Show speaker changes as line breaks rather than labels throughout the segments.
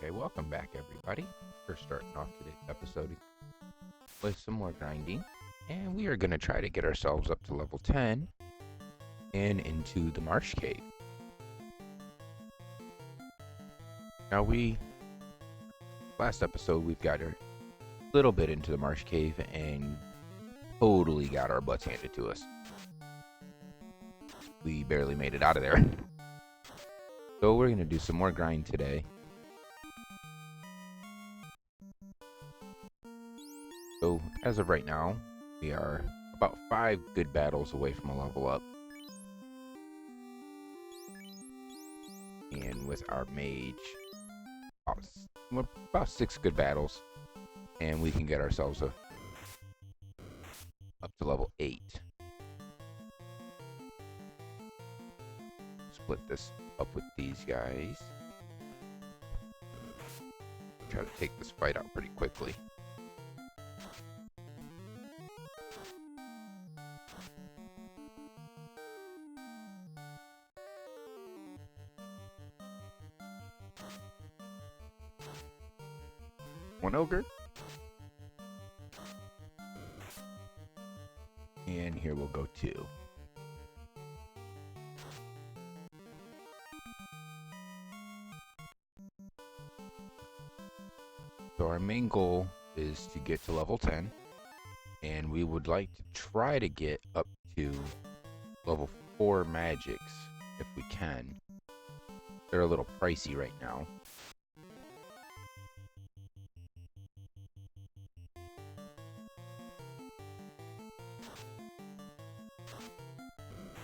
Okay, welcome back everybody. We're starting off today's episode with some more grinding. And we are going to try to get ourselves up to level 10 and into the Marsh Cave. Now last episode we've got a little bit into the Marsh Cave and totally got our butts handed to us. We barely made it out of there. So we're going to do some more grind today. So, as of right now, we are about 5 good battles away from a level up. And with our mage, about 6 good battles, and we can get ourselves up to level 8. Split this up with these guys. Try to take this fight out pretty quickly. One ogre. And here we'll go 2. So our main goal is to get to level 10. And we would like to try to get up to level 4 magics if we can. They're a little pricey right now.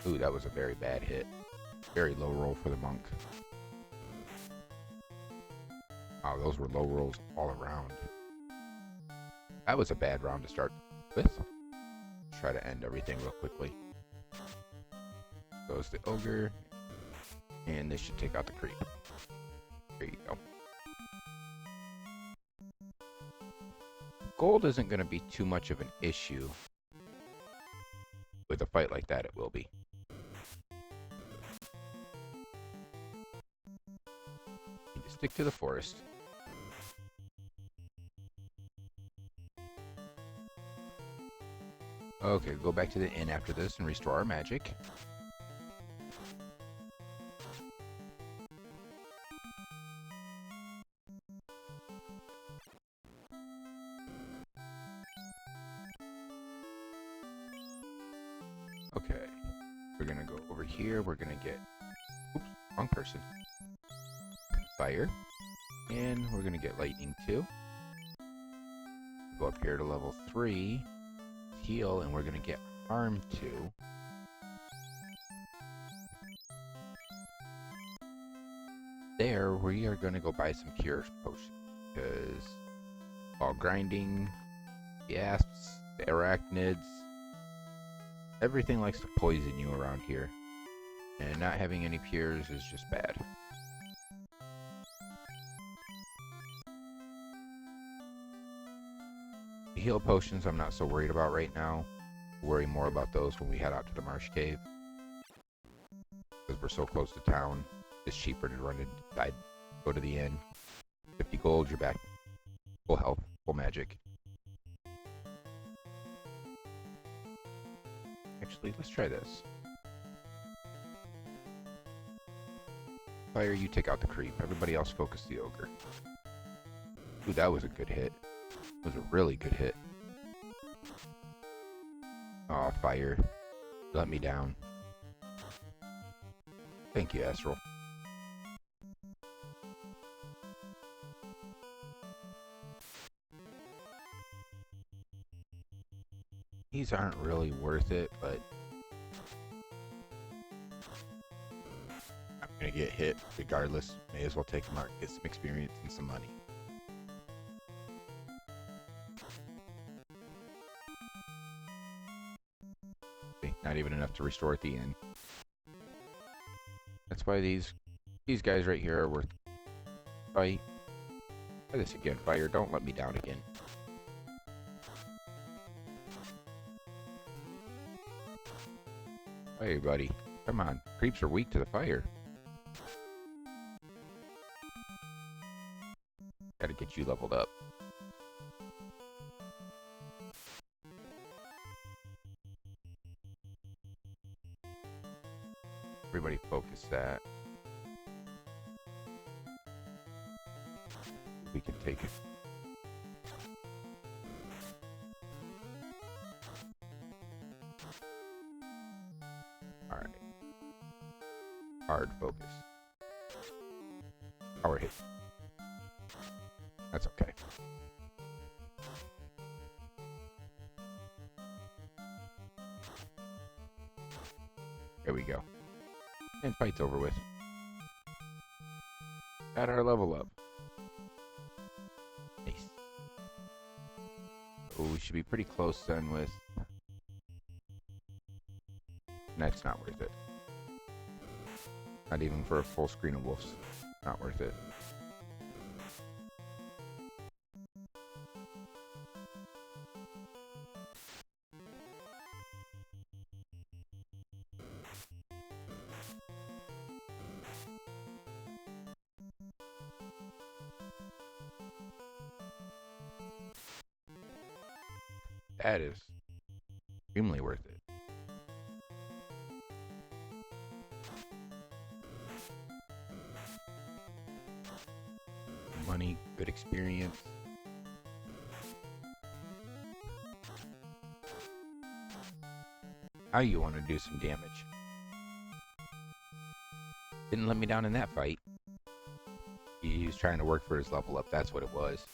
Ooh, that was a very bad hit. Very low roll for the monk. Wow, those were low rolls all around. That was a bad round to start with. Try to end everything real quickly. Goes the ogre. And this should take out the creep. There you go. Gold isn't going to be too much of an issue. With a fight like that, it will be. Need to stick to the forest. Okay, go back to the inn after this and restore our magic. Okay, we're gonna go over here. We're gonna get, oops, wrong person. Fire, and we're gonna get lightning too. Go up here to level 3, heal, and we're gonna get harm 2. There, we are gonna go buy some cure potions because while grinding, the asps, the arachnids, everything likes to poison you around here, and not having any cures is just bad. The heal potions I'm not so worried about right now. Worry more about those when we head out to the Marsh Cave. Because we're so close to town, it's cheaper to run and go to the inn. 50 gold, you're back. Full health, full magic. Actually, let's try this. Fire, you take out the creep. Everybody else focus the ogre. Ooh, that was a good hit. That was a really good hit. Aw, fire. Let me down. Thank you, ESRILS. These aren't really worth it, but I'm gonna get hit regardless. May as well take them out, get some experience and some money. Okay, not even enough to restore at the end. That's why these guys right here are worth fight. Try this again, fire. Don't let me down again. Hey, buddy. Come on. Creeps are weak to the fire. Gotta get you leveled up. Everybody focus that. We can take it. Alright. Hard focus. Power hit. That's okay. There we go. And fight's over with. Got our level up. Nice. Oh, we should be pretty close then with... That's not worth it. Not even for a full screen of wolves. Not worth it. That is extremely worth it. Money, good experience. Now you want to do some damage. Didn't let me down in that fight. He was trying to work for his level up, that's what it was.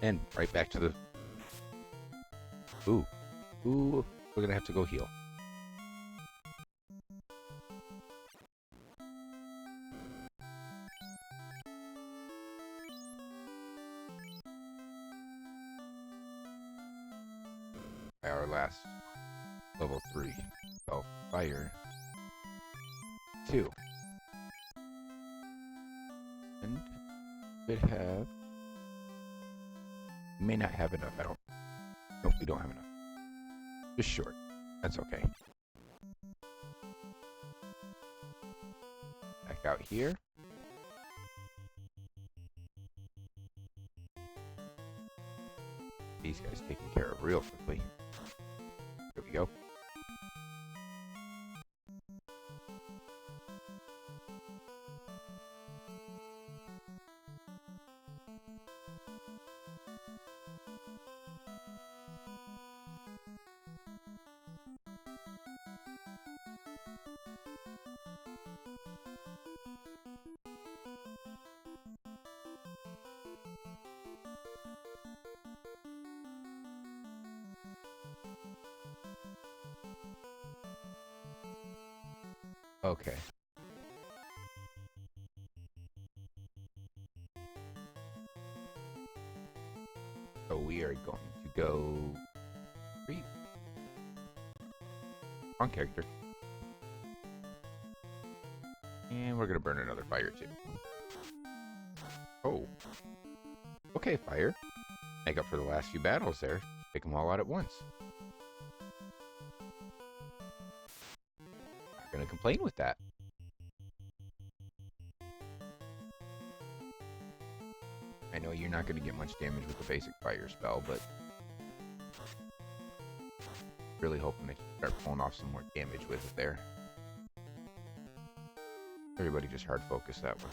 And right back to the... Ooh. Ooh. We're gonna have to go heal. Our last level 3 spell, fire 2. And it have... We may not have enough, I don't... Nope, we don't have enough. Just short. That's okay. Back out here. These guys taken care of real quickly. There we go. Okay. So we are going to go... Wrong character. And we're going to burn another fire too. Oh. Okay, fire. Make up for the last few battles there. Take them all out at once. Not going to complain with that. I know you're not going to get much damage with the basic fire spell, but really hoping they start pulling off some more damage with it there. Everybody just hard focus that one.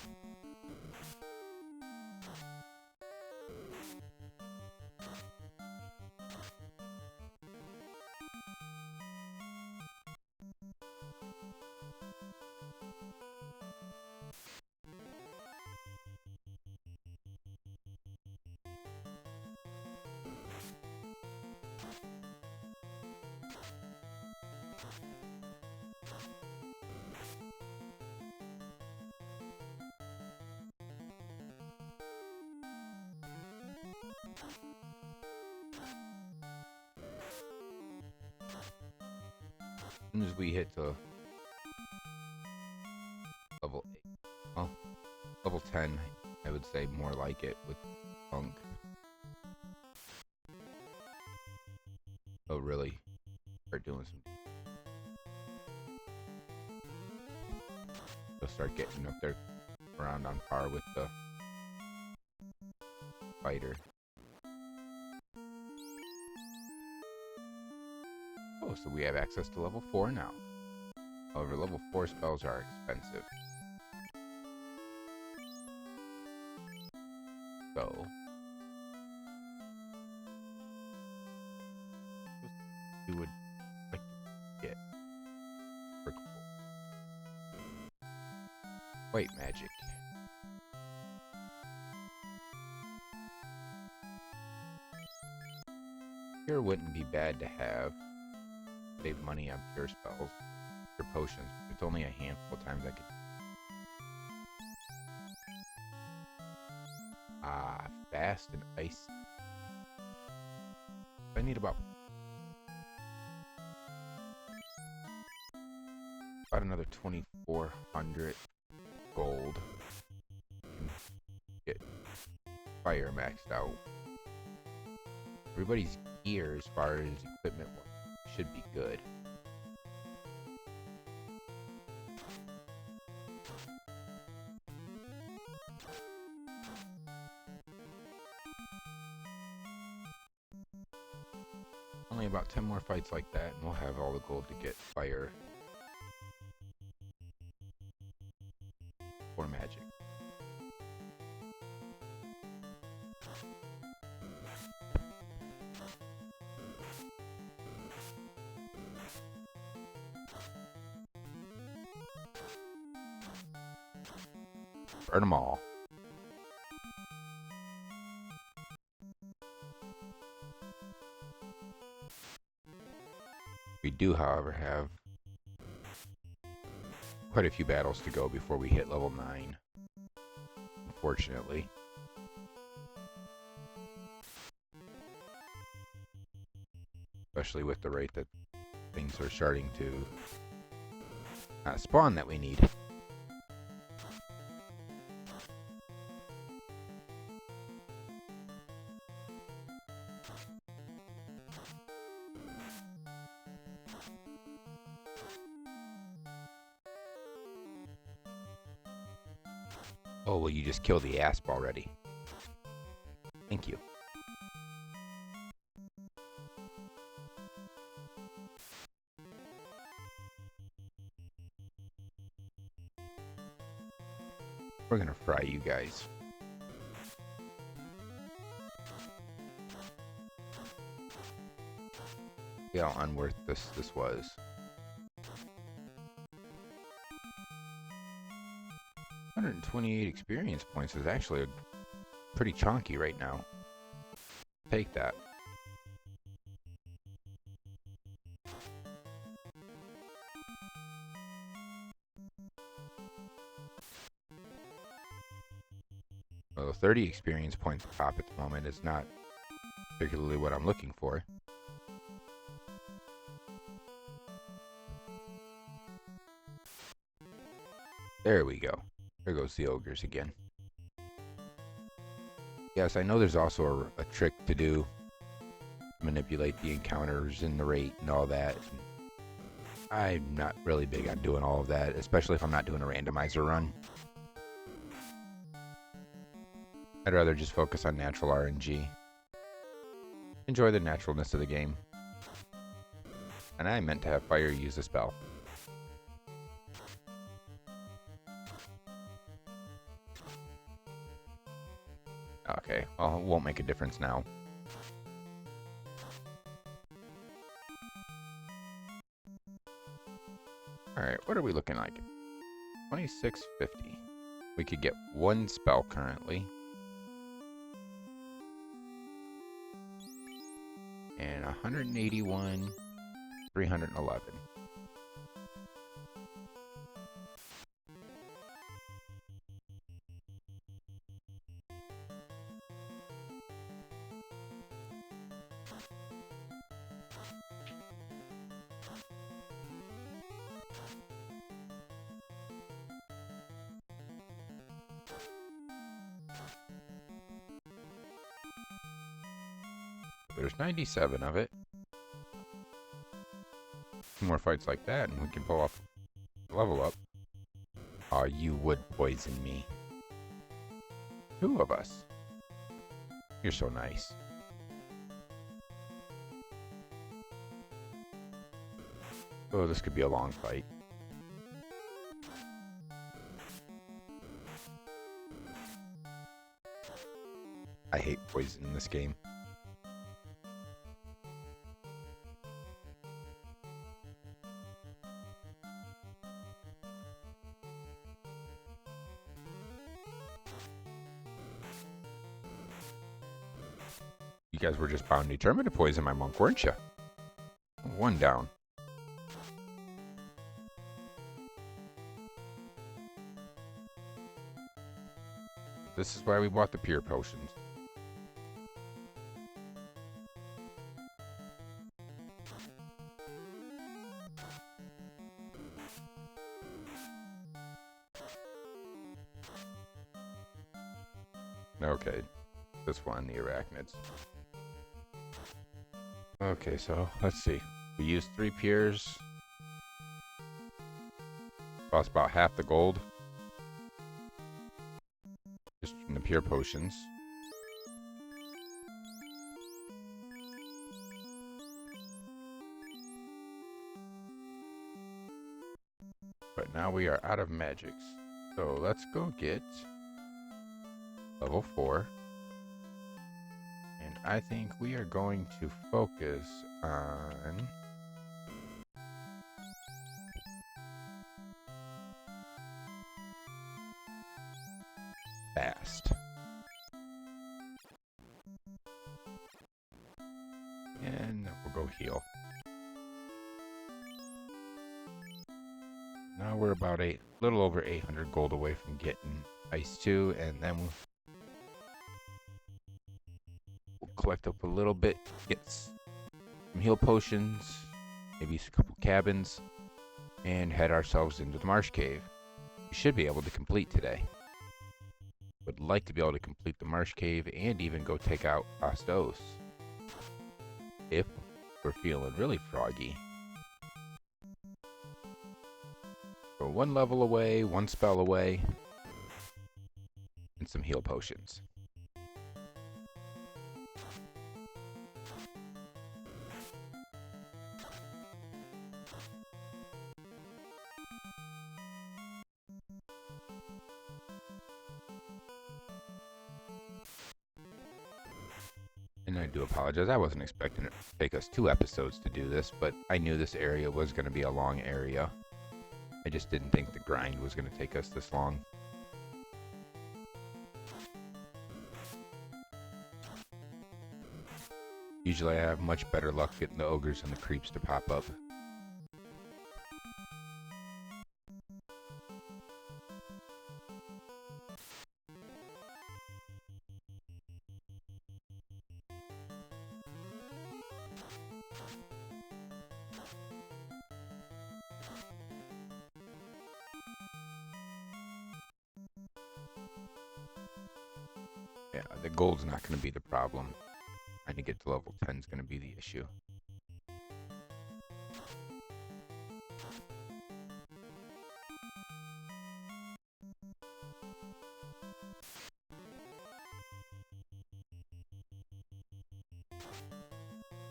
As soon as we hit to level 8, well, level 10, I would say more like it with Punk. Oh, really? Start doing some. They'll start getting up there around on par with the fighter. Oh, so we have access to level 4 now. However, level 4 spells are expensive. So, you would like to get white magic. Pure wouldn't be bad to have. Save money on pure spells, pure potions. It's only a handful of times I could. Fast and ice. I need about another 2,400 gold. Get fire maxed out. Everybody's gear, as far as equipment, should be good. Only about 10 more fights like that, and we'll have all the gold to get fire or magic. Burn them all. We do, however, have quite a few battles to go before we hit level 9, unfortunately. Especially with the rate that things are starting to spawn that we need. Oh, well, you just killed the asp already. Thank you. We're gonna fry you guys. See how unworth this was. 128 experience points is actually pretty chunky right now. Take that. Well, 30 experience points pop at the moment is not particularly what I'm looking for. There we go. There goes the ogres again. Yes, I know there's also a trick to do. Manipulate the encounters and the rate and all that. I'm not really big on doing all of that, especially if I'm not doing a randomizer run. I'd rather just focus on natural RNG. Enjoy the naturalness of the game. And I meant to have fire use the spell. Okay, well, it won't make a difference now. Alright, what are we looking like? 2650. We could get one spell currently. And 181, 311. There's 97 of it. Two more fights like that and we can pull off a level up. Aw, you would poison me. 2 of us. You're so nice. Oh, this could be a long fight. I hate poison in this game. You guys were just bound and determined to poison my monk, weren't you? 1 down. This is why we bought the pure potions. Okay, this one, the arachnids. Okay, so let's see. We used 3 pures. Cost about half the gold. Just from the pure potions. But now we are out of magics. So let's go get level 4. And I think we are going to focus on fast. And we'll go heal. Now we're about a little over 800 gold away from getting Ice 2, and then we'll collect up a little bit, get some heal potions, maybe a couple cabins, and head ourselves into the Marsh Cave. We should be able to complete today. Would like to be able to complete the Marsh Cave and even go take out Astos. If we're feeling really froggy. So 1 level away, 1 spell away, and some heal potions. And I do apologize, I wasn't expecting it to take us 2 episodes to do this, but I knew this area was going to be a long area. I just didn't think the grind was going to take us this long. Usually I have much better luck getting the ogres and the creeps to pop up. Yeah, the gold's not going to be the problem. Trying to get to level 10 is going to be the issue.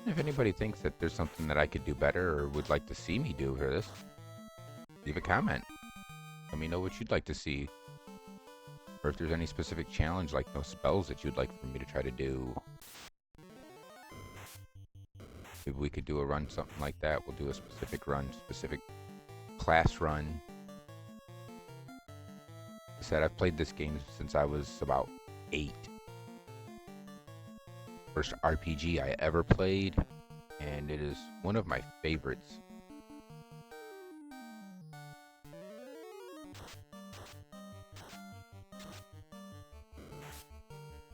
If anybody thinks that there's something that I could do better or would like to see me do for this, leave a comment. Let me know what you'd like to see. Or if there's any specific challenge, like no spells that you'd like for me to try to do. Maybe we could do a run, something like that. We'll do a specific run, specific class run. Like I said, I've played this game since I was about 8. First RPG I ever played, and it is one of my favorites.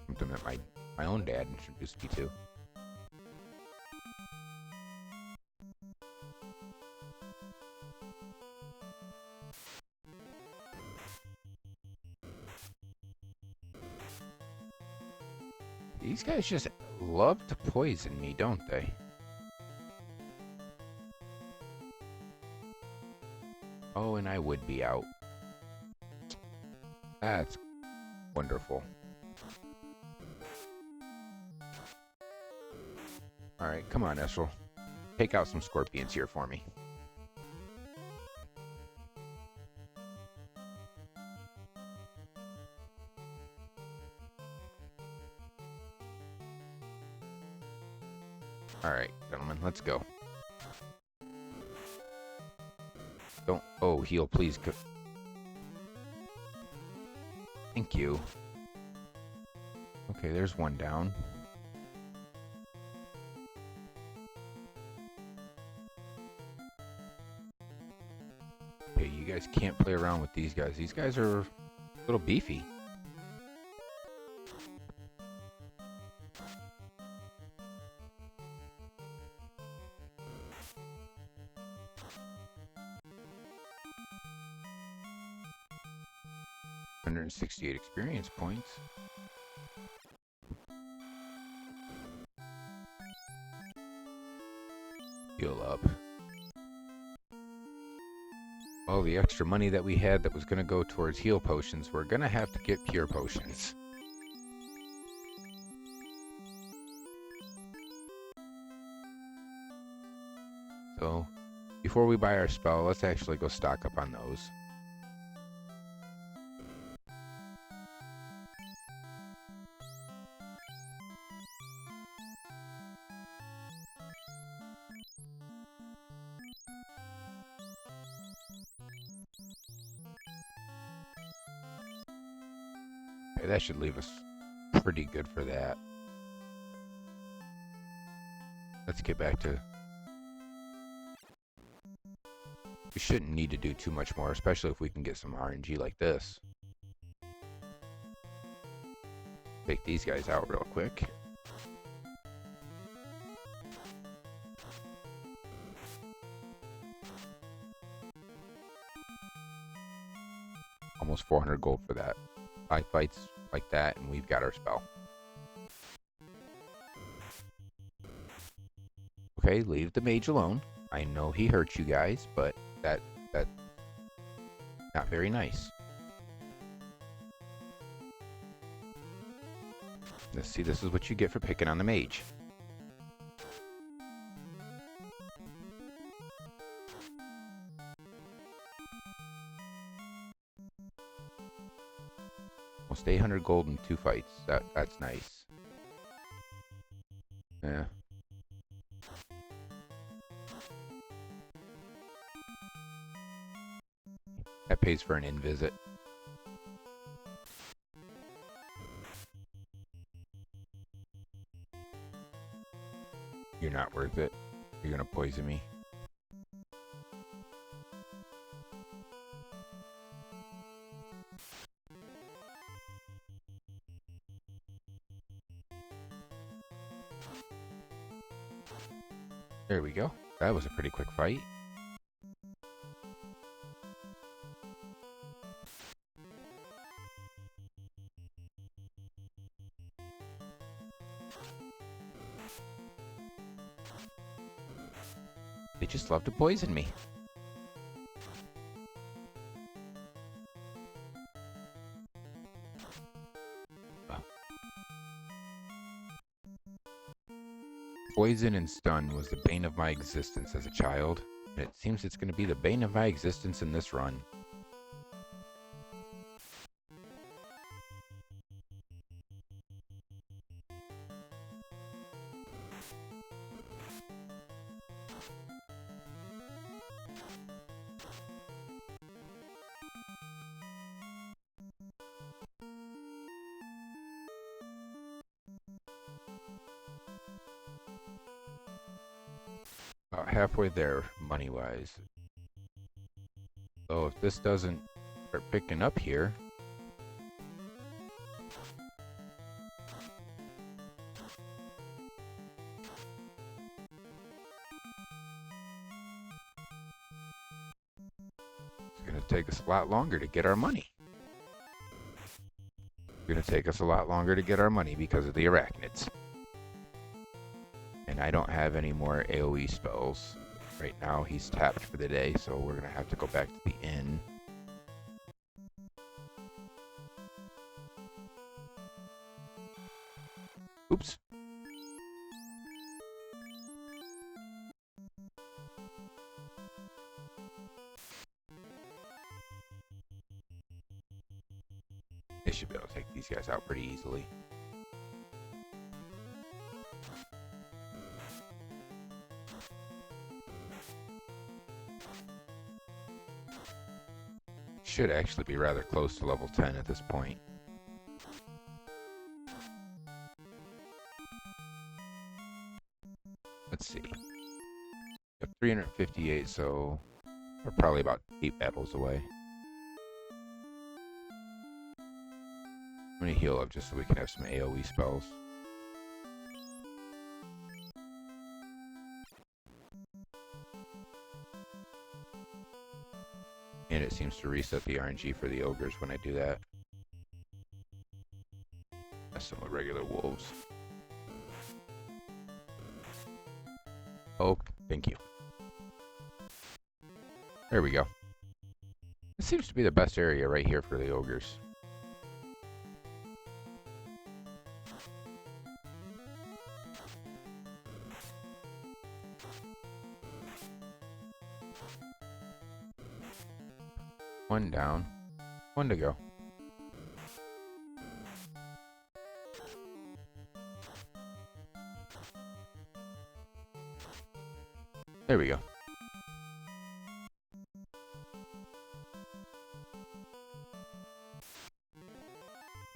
Something that my own dad introduced me to. These guys just love to poison me, don't they? Oh, and I would be out. That's wonderful. Alright, come on, Esril. Take out some scorpions here for me. Alright, gentlemen, let's go. Don't... Oh, heal, please. Thank you. Okay, there's one down. Okay, you guys can't play around with these guys. These guys are a little beefy. $168 experience points. Heal up. All the extra money that we had that was going to go towards heal potions, we're going to have to get cure potions. So, before we buy our spell, let's actually go stock up on those. Okay, that should leave us pretty good for that. Let's get back to... We shouldn't need to do too much more, especially if we can get some RNG like this. Take these guys out real quick. Almost 400 gold for that. 5 fights like that, and we've got our spell. Okay, leave the mage alone. I know he hurt you guys, but that's not very nice. Let's see, this is what you get for picking on the mage. Almost 800 gold in 2 fights. That's nice. Yeah. That pays for an in-visit. You're not worth it. You're gonna poison me. There we go. That was a pretty quick fight. They just love to poison me. Poison and stun was the bane of my existence as a child, and it seems it's going to be the bane of my existence in this run. About halfway there, money-wise. So if this doesn't start picking up here... It's going to take us a lot longer to get our money. It's going to take us a lot longer to get our money because of the arachnids. And I don't have any more AoE spells. Right now he's tapped for the day, so we're going to have to go back to the inn. They should be able to take these guys out pretty easily. Should actually be rather close to level 10 at this point. Let's see. We have 358, so we're probably about 8 battles away. I'm gonna heal up just so we can have some AoE spells. And it seems to reset the RNG for the ogres when I do that. That's some regular wolves. Oh, thank you. There we go. This seems to be the best area right here for the ogres. One down. One to go. There we go.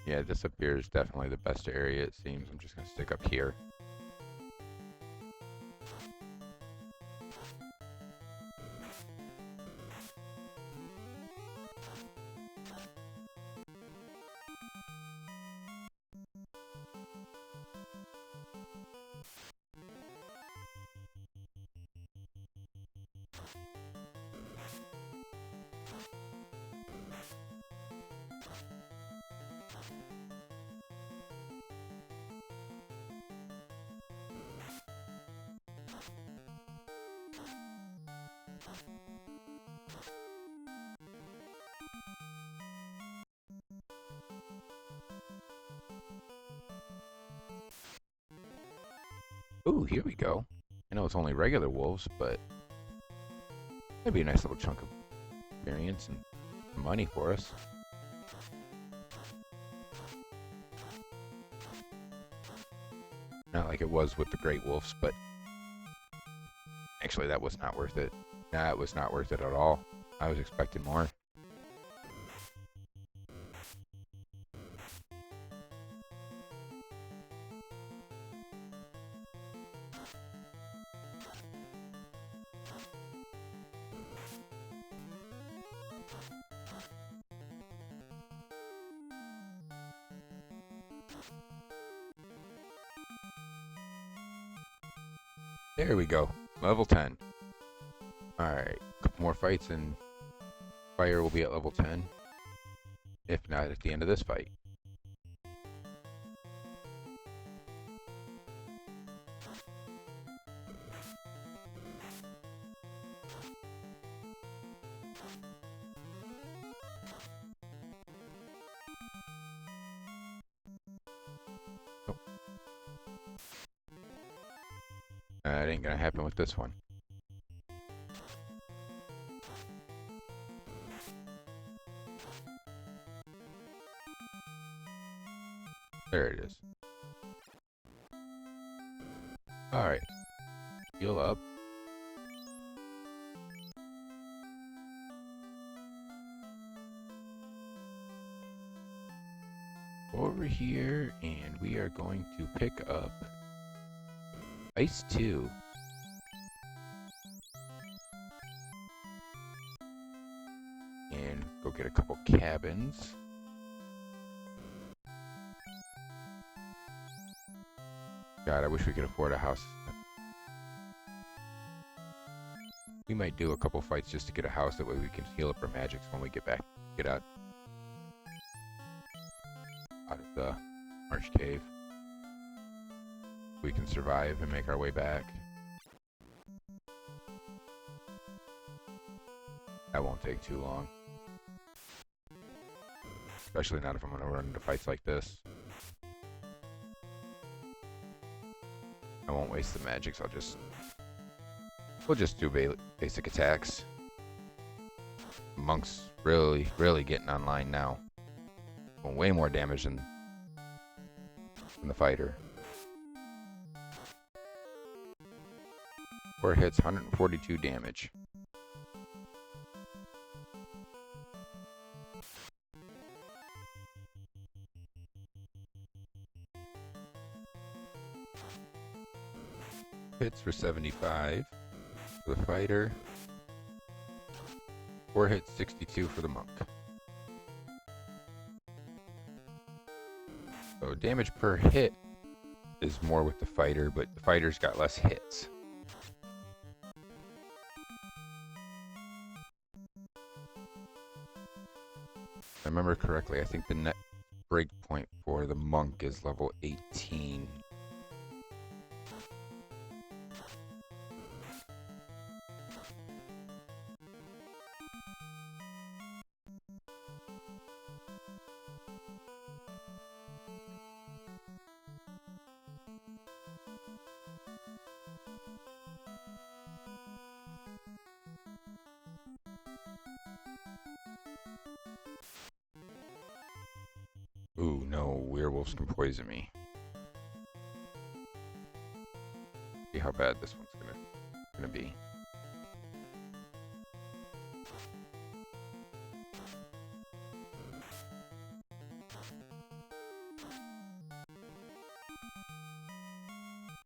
Yeah, this up here is definitely the best area, it seems. I'm just going to stick up here. Ooh, here we go. I know it's only regular wolves, but that'd be a nice little chunk of experience and money for us. Not like it was with the great wolves, but actually that was not worth it. That was not worth it at all. I was expecting more. There we go. Level 10. Alright, a couple more fights and fire will be at level 10. If not, at the end of this fight. That ain't gonna happen with this one. There it is. Alright. Heal up. Over here, and we are going to pick up Ice 2. And go get a couple cabins. God, I wish we could afford a house. We might do a couple fights just to get a house, that way we can heal up our magics when we get out of the Marsh Cave. We can survive and make our way back. That won't take too long. Especially not if I'm going to run into fights like this. I won't waste the magics, we'll just do basic attacks. Monks really getting online now. way more damage than the fighter. 4 hits, 142 damage. Hits for 75 for the fighter. 4 hits, 62 for the monk. So damage per hit is more with the fighter, but the fighter's got less hits. If I remember correctly, I think the net break point for the monk is level 18. Ooh, no, werewolves can poison me. See how bad this one's gonna be.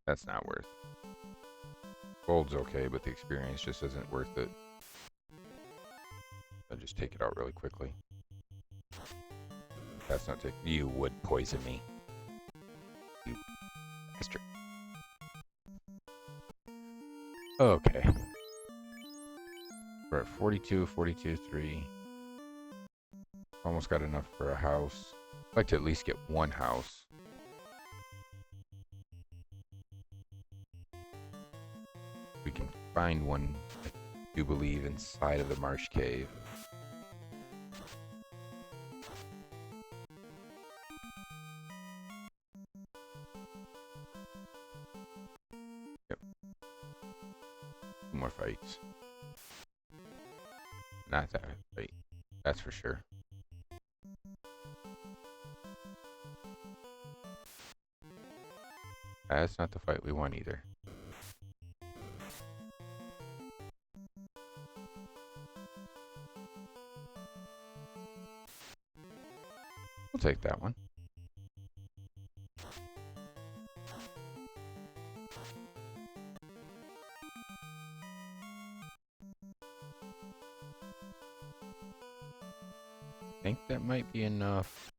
That's not worth. Gold's okay, but the experience just isn't worth it. I'll just take it out really quickly. That's not taking. You would poison me. You bastard. Okay. We're at 42, 42, 3. Almost got enough for a house. I'd like to at least get one house. We can find one, I do believe, inside of the Marsh Cave. Yep. 2 more fights. Not that fight. That's for sure. That's not the fight we want either. We'll take that one. I think that might be enough.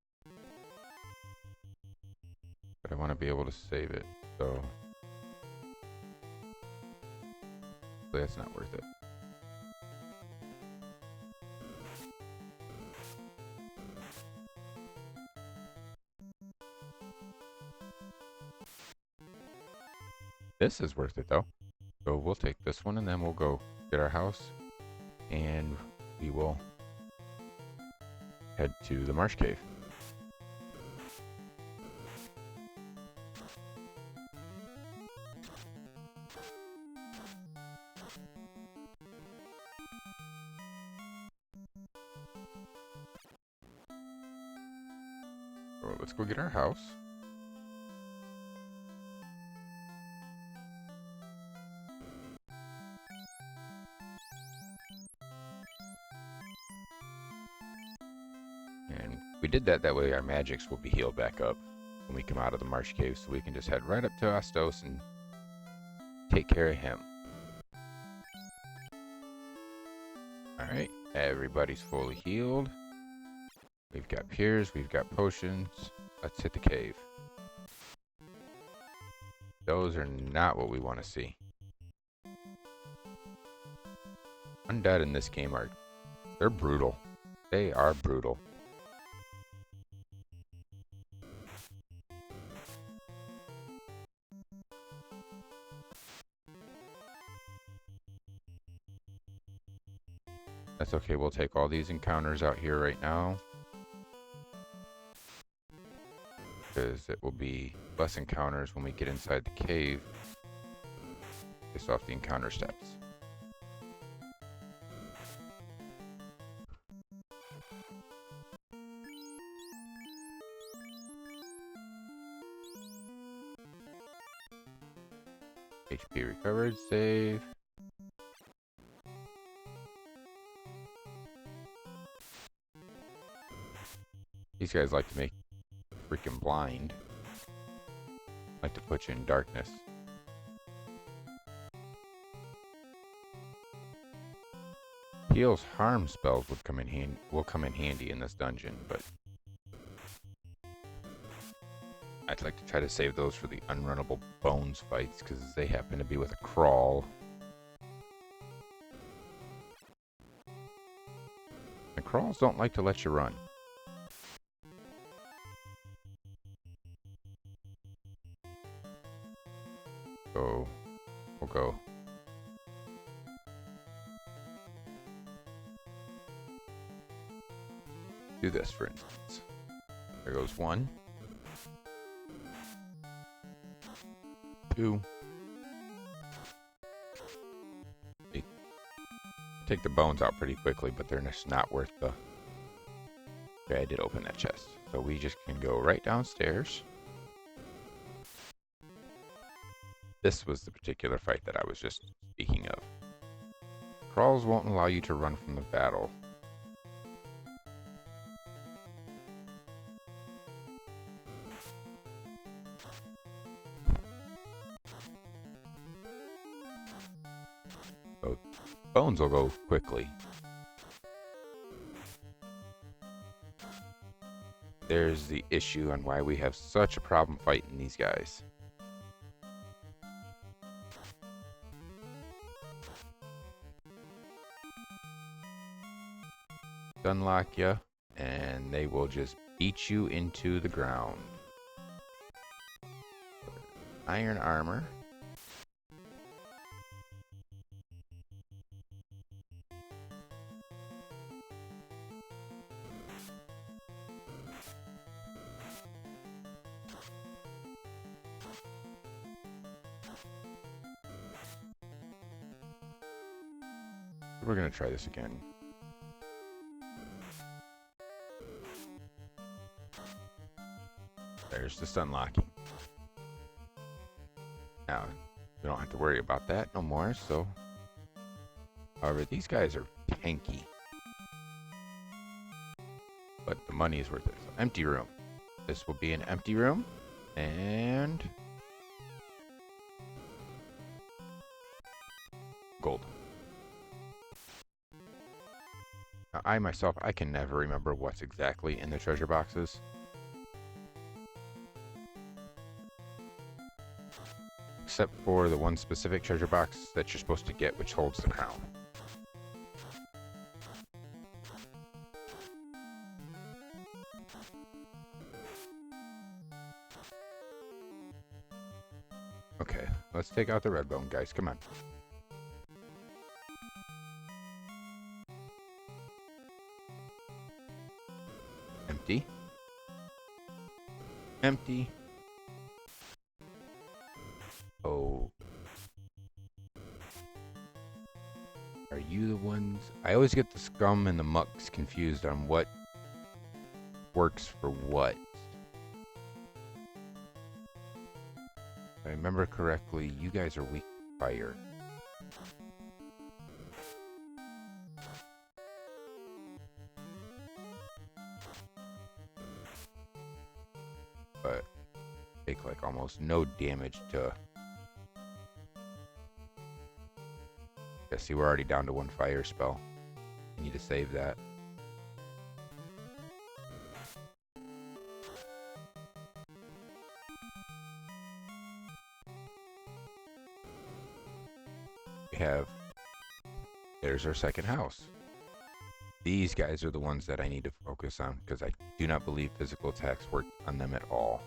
But I want to be able to save it, so that's not worth it. This is worth it though. So we'll take this one and then we'll go get our house and we will head to the Marsh Cave. So let's go get our house. And we did that way our magics will be healed back up when we come out of the Marsh Cave, so we can just head right up to Astos and take care of him. Alright, everybody's fully healed. We've got piers, we've got potions. Let's hit the cave. Those are not what we want to see. Undead in this game they're brutal. They are brutal. That's okay, we'll take all these encounters out here right now. Because it will be less encounters when we get inside the cave. Based off the encounter steps. HP recovered, save. These guys like to make you freaking blind. Like to put you in darkness. Heals harm spells will come in handy in this dungeon, but I'd like to try to save those for the unrunnable bones fights because they happen to be with a crawl. The crawls don't like to let you run. So we'll go. Do this, for instance. There goes 1. 2. You take the bones out pretty quickly, but they're just not worth the... Okay, I did open that chest. So we just can go right downstairs. This was the particular fight that I was just speaking of. Crawls won't allow you to run from the battle. So bones will go quickly. There's the issue on why we have such a problem fighting these guys. Unlock you, and they will just beat you into the ground. Iron armor. We're gonna try this again. There's just unlocking. Now, we don't have to worry about that no more, so... However, these guys are tanky. But the money is worth it. So, empty room. This will be an empty room. And... gold. Now, I myself, I can never remember what's exactly in the treasure boxes. Except for the one specific treasure box that you're supposed to get, which holds the crown. Okay, let's take out the red bone, guys. Come on. Empty. Empty. Oh. Are you the ones? I always get the scum and the mucks confused on what works for what. If I remember correctly, you guys are weak to fire. But take like almost no damage to... Yeah, see, we're already down to 1 fire spell. I need to save that. We have... There's our second house. These guys are the ones that I need to focus on, because I do not believe physical attacks work on them at all.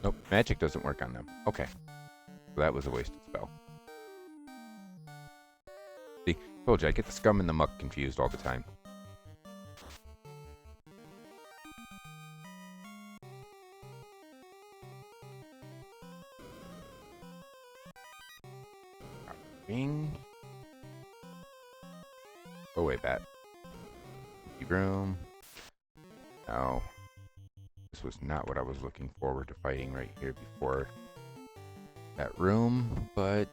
Nope, magic doesn't work on them. Okay. So that was a wasted spell. See, told you, I get the scum and the muck confused all the time. Ring. Go away, bat. room. Now, this was not what I was looking forward to fighting right here before that room, but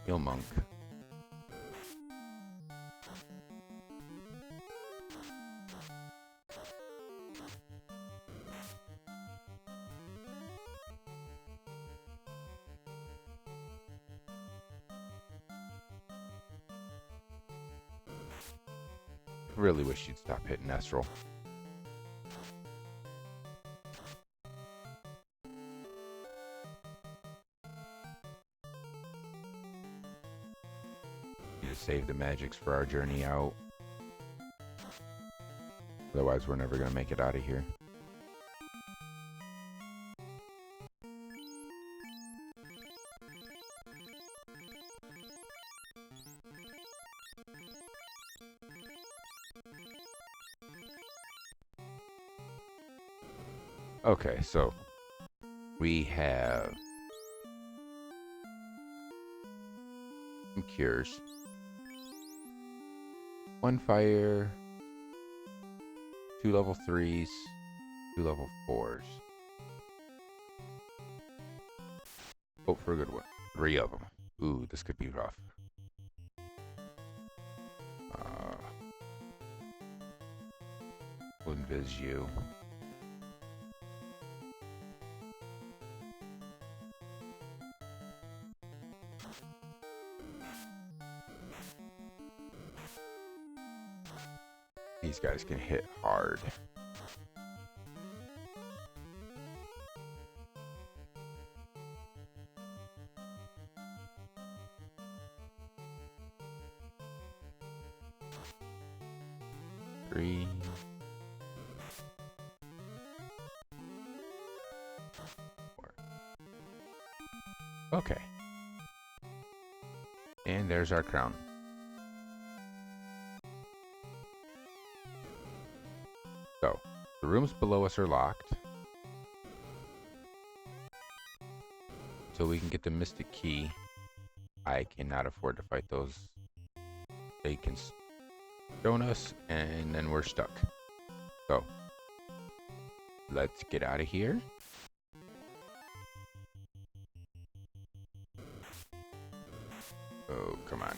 Heal Monk. Really wish you'd stop hitting ESRIL. Need to save the magics for our journey out. Otherwise, we're never going to make it out of here. Okay, so we have some cures. 1 fire, 2 level 3s, 2 level 4s. Hope for a good one. 3 of them. Ooh, this could be rough. We'll invis you. These guys can hit hard. Three. Four. Okay. And there's our crown. So, the rooms below us are locked. Until we can get the Mystic Key, I cannot afford to fight those. They can stone us, and then we're stuck. So, let's get out of here. Oh, come on.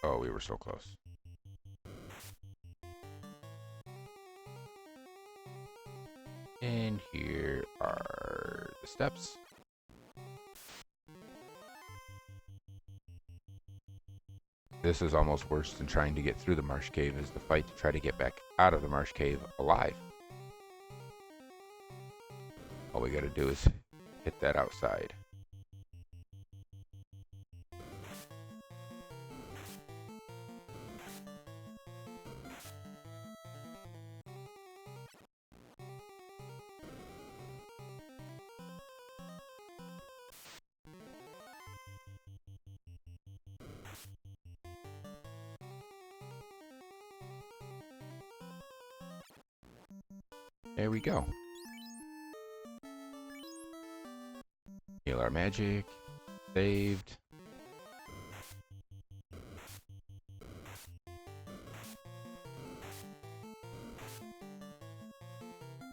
Oh, we were so close. And here are the steps. This is almost worse than trying to get through the Marsh Cave, is the fight to try to get back out of the Marsh Cave alive. All we gotta do is hit that outside. There we go. Heal our magic. Saved.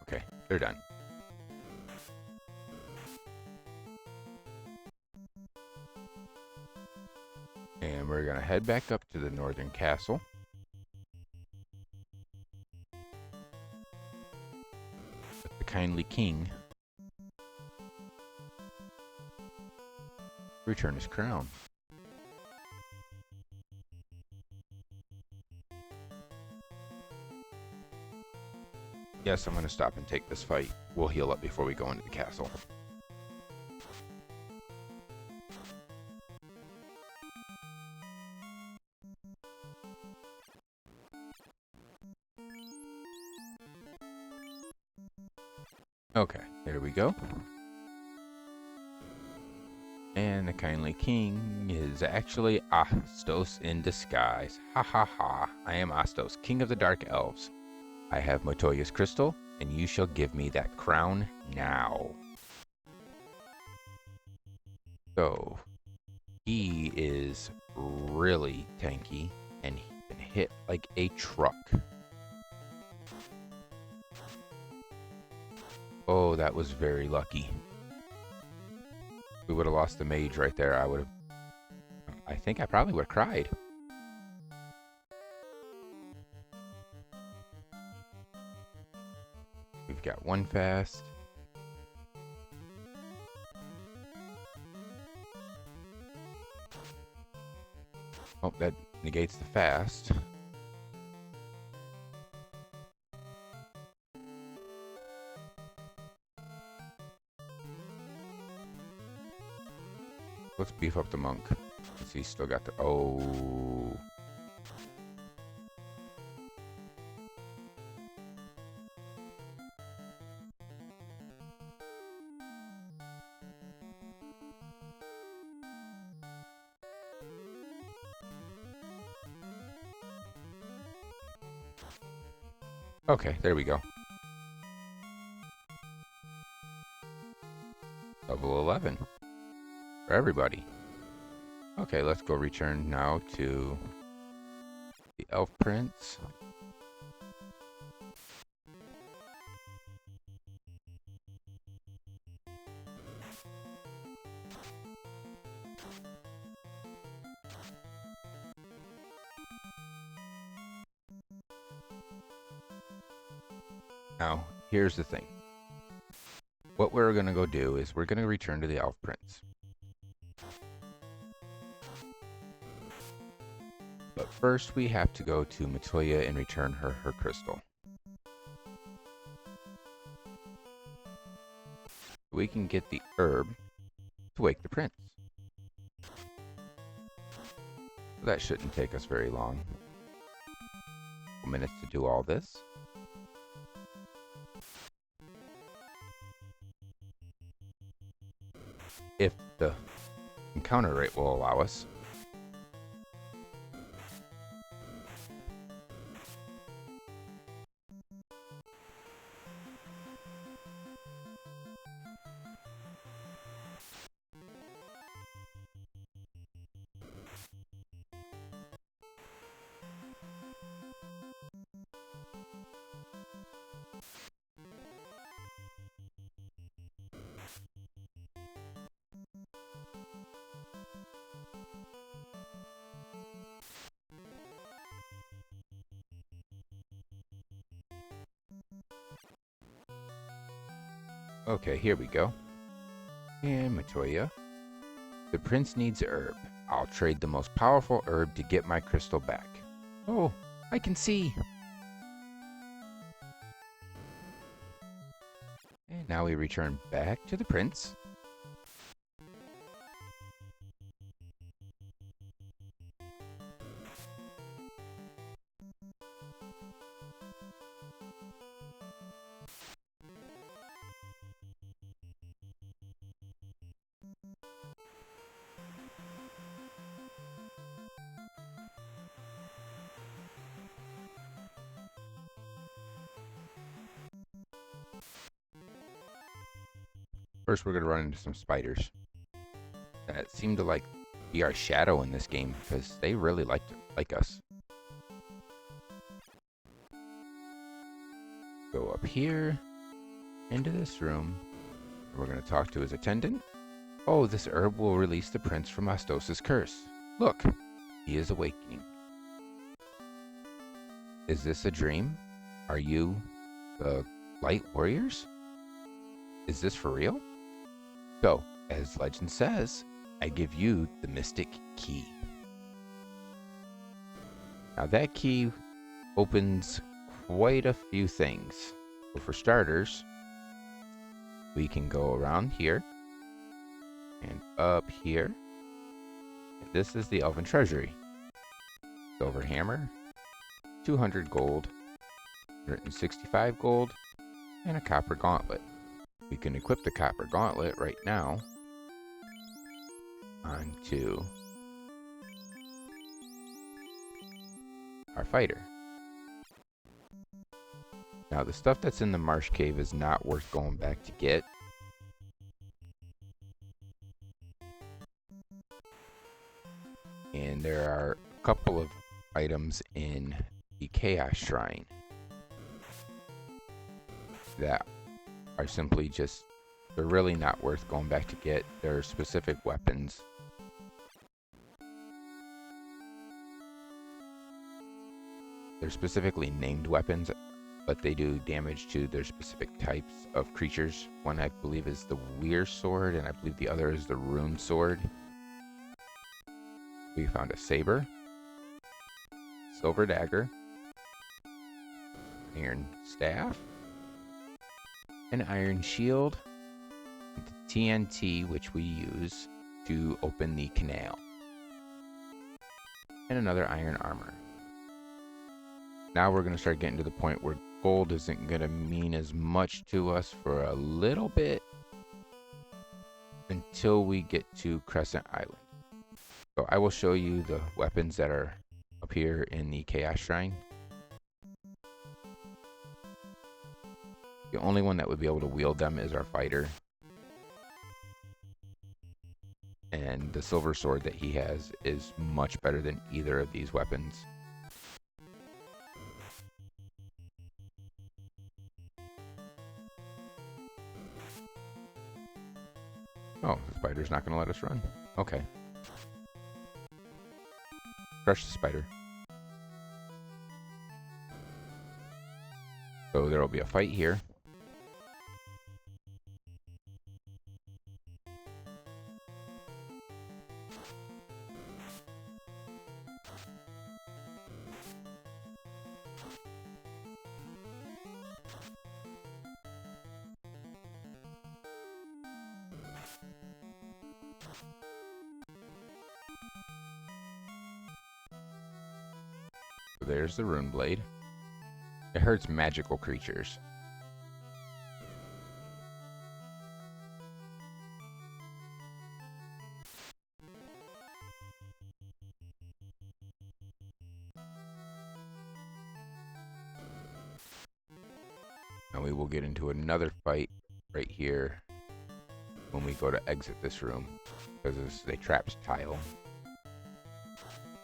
Okay, they're done. And we're gonna head back up to the northern castle. Kindly king return his crown. Yes, I'm going to stop and take this fight. We'll heal up before we go into the castle. Okay, there we go. And the kindly king is actually Astos in disguise. Ha ha ha. I am Astos, king of the dark elves. I have Matoya's crystal and you shall give me that crown now. So, he is really tanky, and he can hit like a truck. Oh, that was very lucky. We would have lost the mage right there. I think I probably would have cried. We've got one fast. Oh, that negates the fast. Let's beef up the monk. Let's see, he's still got the... Oh. Okay, there we go. Level 11. For everybody. Okay, let's go return now to the Elf Prince. Now, here's the thing. What we're going to go do is we're going to return to the Elf Prince. But first we have to go to Matoya and return her crystal. We can get the herb to wake the prince. That shouldn't take us very long. A couple minutes to do all this. If the encounter rate will allow us. Okay, here we go. And Matoya. The prince needs herb. I'll trade the most powerful herb to get my crystal back. Oh, I can see. And now we return back to the prince. First, we're going to run into some spiders that seem to be our shadow in this game because they really like us. Go up here into this room. We're going to talk to his attendant. Oh, this herb will release the prince from Astos' curse. Look, he is awakening. Is this a dream? Are you the light warriors? Is this for real? So, as legend says, I give you the mystic key. Now that key opens quite a few things. So for starters, we can go around here and up here. And this is the Elven Treasury. Silver hammer, 200 gold, 165 gold, and a copper gauntlet. We can equip the copper gauntlet right now onto our fighter. Now, the stuff that's in the Marsh Cave is not worth going back to get. And there are a couple of items in the Chaos Shrine that are simply just, they're really not worth going back to get. They're specific weapons. They're specifically named weapons, but they do damage to their specific types of creatures. One, I believe, is the Weir Sword, and I believe the other is the Rune Sword. We found a saber, silver dagger, iron staff, an iron shield, and TNT, which we use to open the canal, and another iron armor. Now we're going to start getting to the point where gold isn't going to mean as much to us for a little bit until we get to Crescent Island. So I will show you the weapons that are up here in the Chaos Shrine. The only one that would be able to wield them is our fighter. And the silver sword that he has is much better than either of these weapons. Oh, the spider's not going to let us run. Okay. Crush the spider. So there will be a fight here. So there's the rune blade. It hurts magical creatures. And we will get into another fight right here when we go to exit this room, because it's a trapped tile.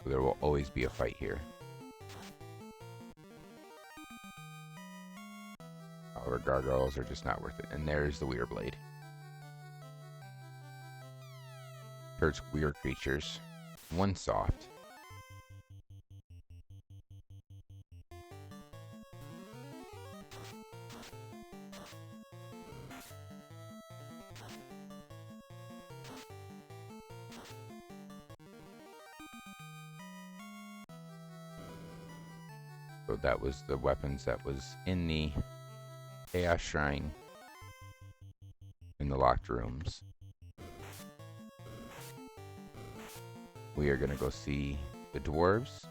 So there will always be a fight here. Our gargoyles are just not worth it. And there's the Weir blade. Hurts weird creatures. One soft. So that was the weapons that was in the Chaos Shrine in the locked rooms. We are going to go see the dwarves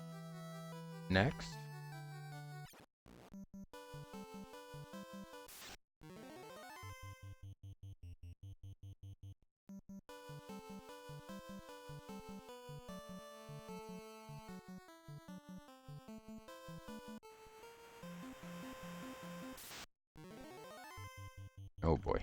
next. Oh boy.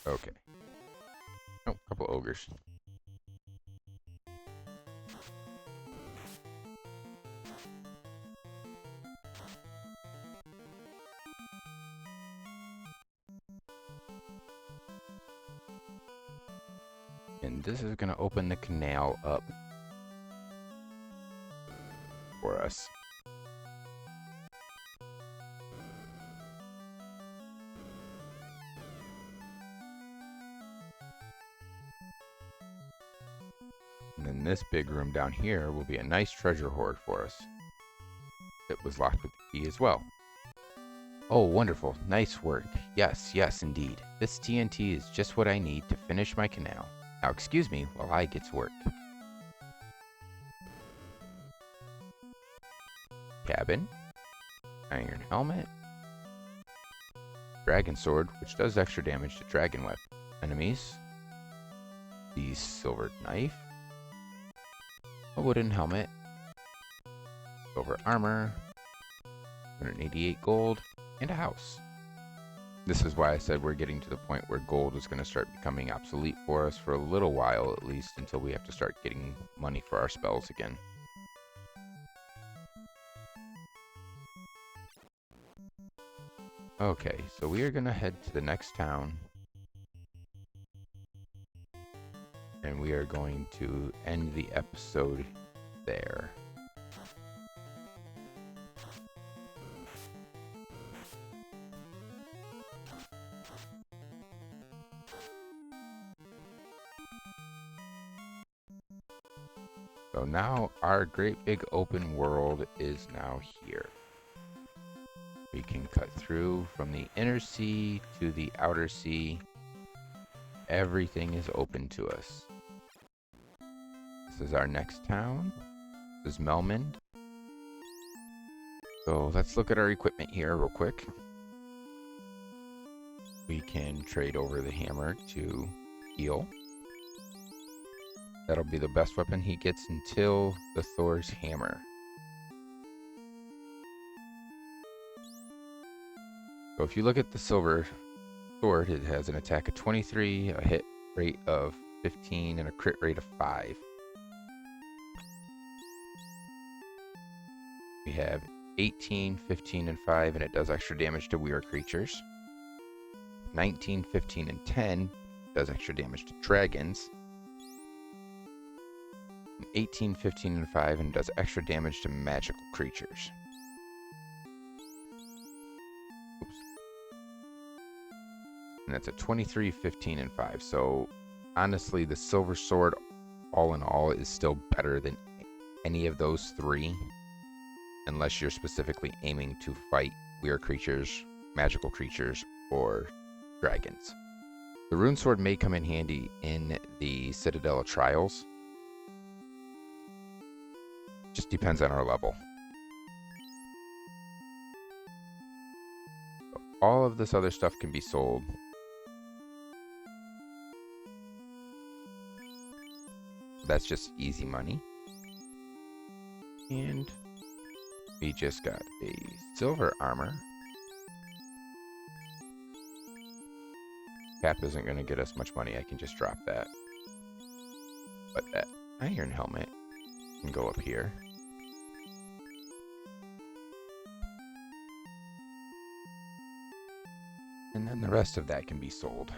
Okay. Oh, a couple ogres. And this is going to open the canal up for us. And then this big room down here will be a nice treasure hoard for us. It was locked with the key as well. Oh, wonderful. Nice work. Yes, yes, indeed. This TNT is just what I need to finish my canal. Now excuse me while I get to work. Cabin. Iron helmet. Dragon Sword, which does extra damage to dragon weapon enemies. The Silver Knife. A wooden helmet. Silver Armor. 188 gold. And a house. This is why I said we're getting to the point where gold is going to start becoming obsolete for us for a little while at least, until we have to start getting money for our spells again. Okay, so we are going to head to the next town. And we are going to end the episode there. So now our great big open world is now here. We can cut through from the inner sea to the outer sea. Everything is open to us. This is our next town. This is Melmond. So let's look at our equipment here real quick. We can trade over the hammer to heal. That'll be the best weapon he gets until the Thor's hammer. So if you look at the silver sword, it has an attack of 23, a hit rate of 15, and a crit rate of 5. We have 18, 15, and 5, and it does extra damage to weird creatures. 19, 15, and 10 does extra damage to dragons. 18, 15, and 5, and does extra damage to magical creatures. Oops. And that's a 23, 15, and 5. So, honestly, the silver sword, all in all, is still better than any of those three. Unless you're specifically aiming to fight weird creatures, magical creatures, or dragons. The rune sword may come in handy in the Citadel of Trials. Just depends on our level. So all of this other stuff can be sold. That's just easy money. And we just got a silver armor. Cap isn't going to get us much money. I can just drop that. But that iron helmet can go up here. And then the rest of that can be sold.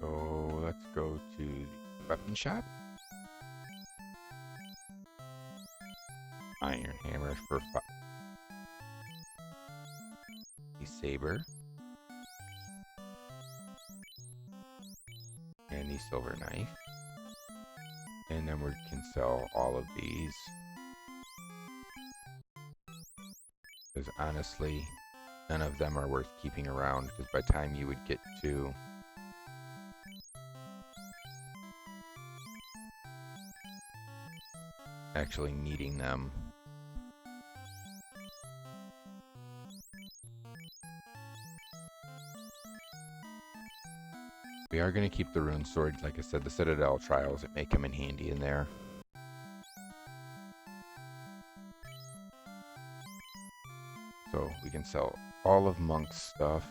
So let's go to the weapon shop. Iron hammer for 5. The saber. And the silver knife. And then we can sell all of these. Because honestly, none of them are worth keeping around, because by the time you would get to actually needing them, we are going to keep the rune sword. Like I said, the Citadel Trials, it may come in handy in there. So we can sell all of Monk's stuff.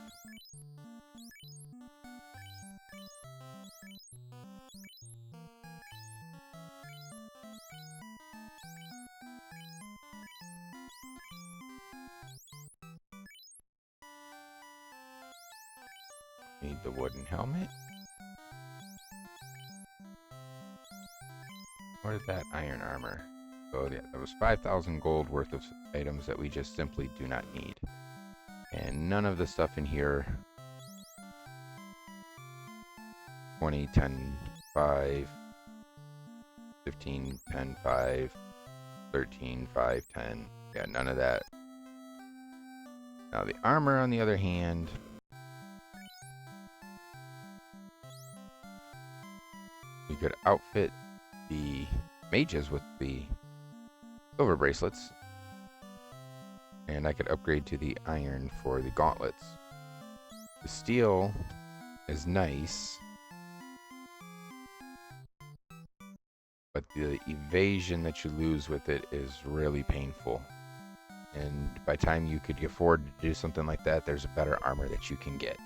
Need the wooden helmet. Or that iron armor. So yeah, that was 5,000 gold worth of items that we just simply do not need. And none of the stuff in here, 20, 10, 5, 15, 10, 5, 13, 5, 10. Yeah, none of that. Now the armor, on the other hand, we could outfit the mages with the silver bracelets. And I could upgrade to the iron for the gauntlets. The steel is nice, but the evasion that you lose with it is really painful. And by the time you could afford to do something like that, there's a better armor that you can get.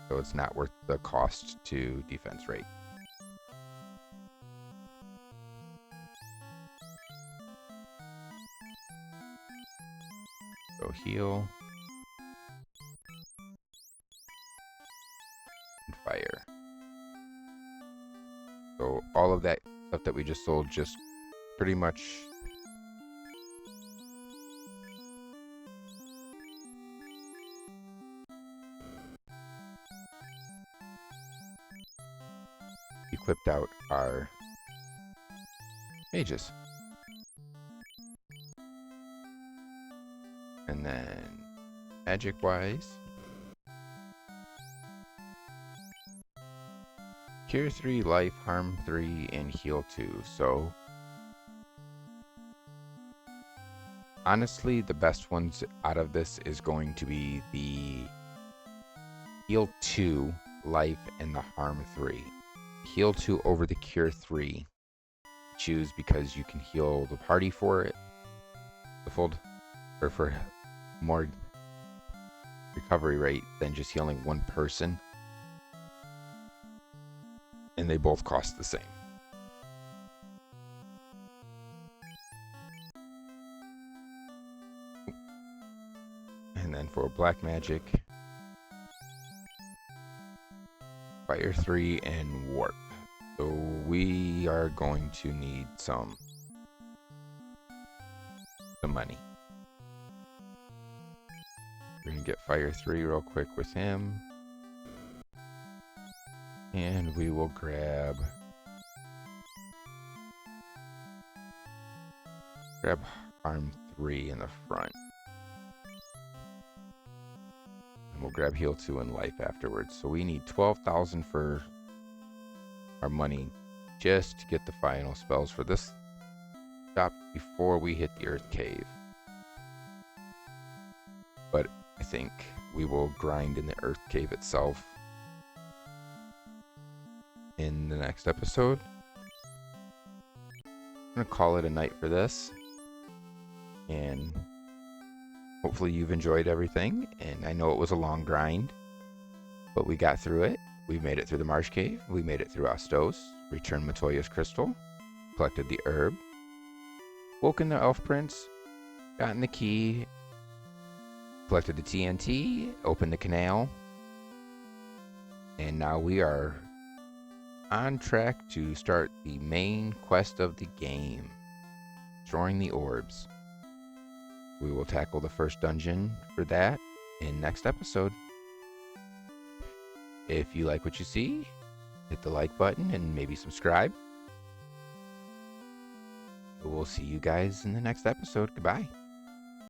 So it's not worth the cost to defense rate. So heal. And fire. So all of that stuff that we just sold just pretty much equipped out our mages. And then magic wise, cure 3, life, harm 3, and heal 2. So honestly, the best ones out of this is going to be the heal 2, life, and the harm 3. Heal 2 over the cure 3. Choose because you can heal the party for it. The full, or for more recovery rate than just healing one person. And they both cost the same. And then for black magic, fire 3 and warp. So we are going to need some money. We're gonna get fire 3 real quick with him. And we will grab harm 3 in the front. And we'll grab heal 2 and life afterwards. So we need 12,000 for our money just to get the final spells for this shop before we hit the Earth Cave. But I think we will grind in the Earth Cave itself in the next episode. I'm going to call it a night for this. And hopefully you've enjoyed everything. And I know it was a long grind, but we got through it. We made it through the Marsh Cave. We made it through Astos. Returned Matoya's crystal. Collected the herb. Woken the elf prince. Gotten the key. Collected the TNT. Opened the canal. And now we are on track to start the main quest of the game. Destroying the orbs. We will tackle the first dungeon for that in next episode. If you like what you see, hit the like button and maybe subscribe. We'll see you guys in the next episode. Goodbye.